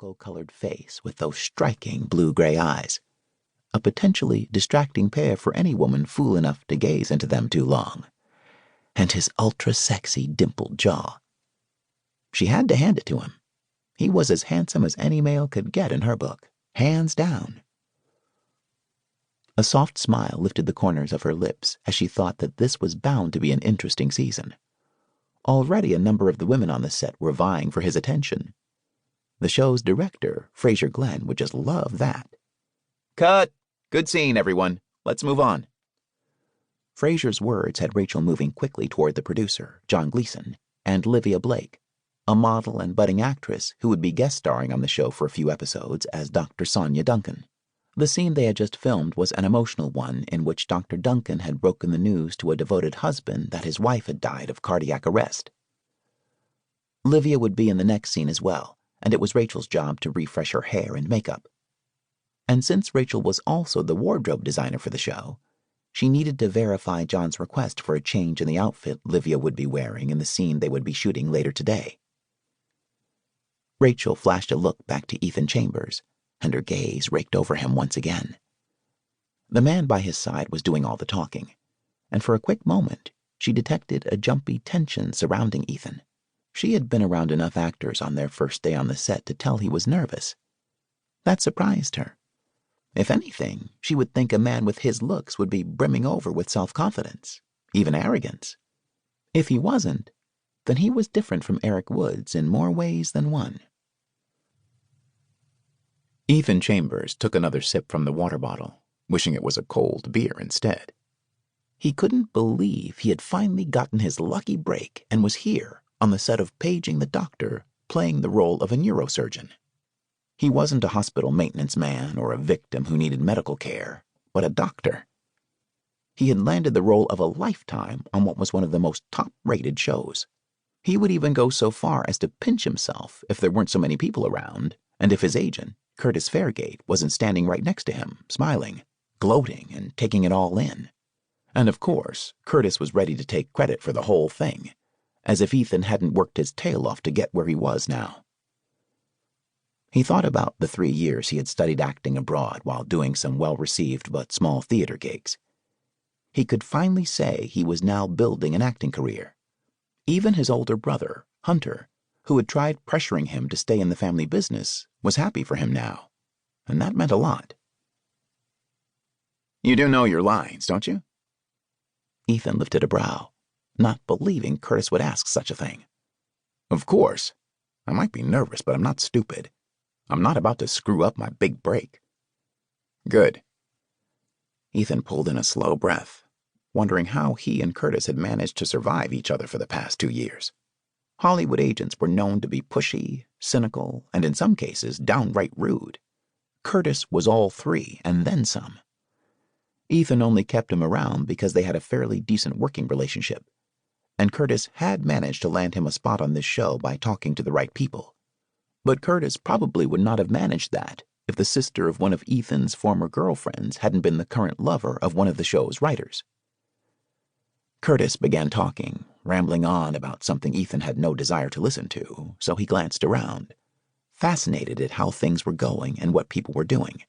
cocoa-colored face with those striking blue-gray eyes, a potentially distracting pair for any woman fool enough to gaze into them too long, and his ultra-sexy dimpled jaw. She had to hand it to him. He was as handsome as any male could get in her book, hands down. A soft smile lifted the corners of her lips as she thought that this was bound to be an interesting season. Already a number of the women on the set were vying for his attention. The show's director, Fraser Glenn, would just love that. "Cut! Good scene, everyone. Let's move on." Fraser's words had Rachel moving quickly toward the producer, John Gleason, and Livia Blake, a model and budding actress who would be guest starring on the show for a few episodes as Dr. Sonia Duncan. The scene they had just filmed was an emotional one in which Dr. Duncan had broken the news to a devoted husband that his wife had died of cardiac arrest. Livia would be in the next scene as well, and it was Rachel's job to refresh her hair and makeup. And since Rachel was also the wardrobe designer for the show, she needed to verify John's request for a change in the outfit Livia would be wearing in the scene they would be shooting later today. Rachel flashed a look back to Ethan Chambers, and her gaze raked over him once again. The man by his side was doing all the talking, and for a quick moment she detected a jumpy tension surrounding Ethan. She had been around enough actors on their first day on the set to tell he was nervous. That surprised her. If anything, she would think a man with his looks would be brimming over with self-confidence, even arrogance. If he wasn't, then he was different from Eric Woods in more ways than one. Ethan Chambers took another sip from the water bottle, wishing it was a cold beer instead. He couldn't believe he had finally gotten his lucky break and was here on the set of Paging the Doctor, playing the role of a neurosurgeon. He wasn't a hospital maintenance man or a victim who needed medical care, but a doctor. He had landed the role of a lifetime on what was one of the most top-rated shows. He would even go so far as to pinch himself if there weren't so many people around, and if his agent, Curtis Fairgate, wasn't standing right next to him, smiling, gloating, and taking it all in. And of course, Curtis was ready to take credit for the whole thing, as if Ethan hadn't worked his tail off to get where he was now. He thought about the 3 years he had studied acting abroad while doing some well-received but small theater gigs. He could finally say he was now building an acting career. Even his older brother, Hunter, who had tried pressuring him to stay in the family business, was happy for him now, and that meant a lot. "You do know your lines, don't you?" Ethan lifted a brow, not believing Curtis would ask such a thing. "Of course. I might be nervous, but I'm not stupid. I'm not about to screw up my big break." "Good." Ethan pulled in a slow breath, wondering how he and Curtis had managed to survive each other for the past 2 years. Hollywood agents were known to be pushy, cynical, and in some cases downright rude. Curtis was all three, and then some. Ethan only kept him around because they had a fairly decent working relationship, and Curtis had managed to land him a spot on this show by talking to the right people. But Curtis probably would not have managed that if the sister of one of Ethan's former girlfriends hadn't been the current lover of one of the show's writers. Curtis began talking, rambling on about something Ethan had no desire to listen to, so he glanced around, fascinated at how things were going and what people were doing.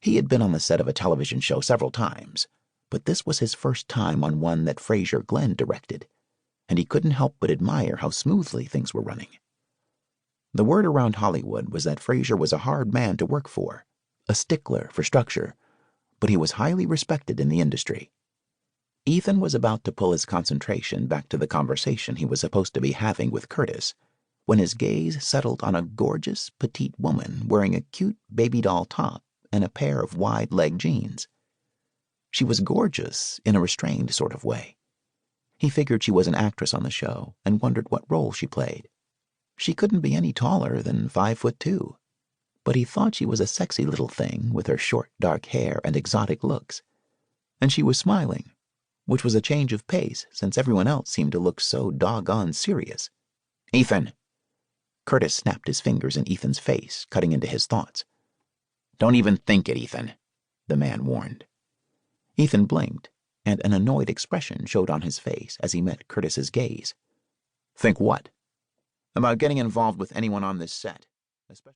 He had been on the set of a television show several times, but this was his first time on one that Fraser Glenn directed, and he couldn't help but admire how smoothly things were running. The word around Hollywood was that Fraser was a hard man to work for, a stickler for structure, but he was highly respected in the industry. Ethan was about to pull his concentration back to the conversation he was supposed to be having with Curtis when his gaze settled on a gorgeous, petite woman wearing a cute baby doll top and a pair of wide-leg jeans. She was gorgeous in a restrained sort of way. He figured she was an actress on the show and wondered what role she played. She couldn't be any taller than 5'2", but he thought she was a sexy little thing with her short, dark hair and exotic looks. And she was smiling, which was a change of pace since everyone else seemed to look so doggone serious. "Ethan!" Curtis snapped his fingers in Ethan's face, cutting into his thoughts. "Don't even think it, Ethan," the man warned. Ethan blinked, and an annoyed expression showed on his face as he met Curtis's gaze. "Think what?" "About getting involved with anyone on this set, especially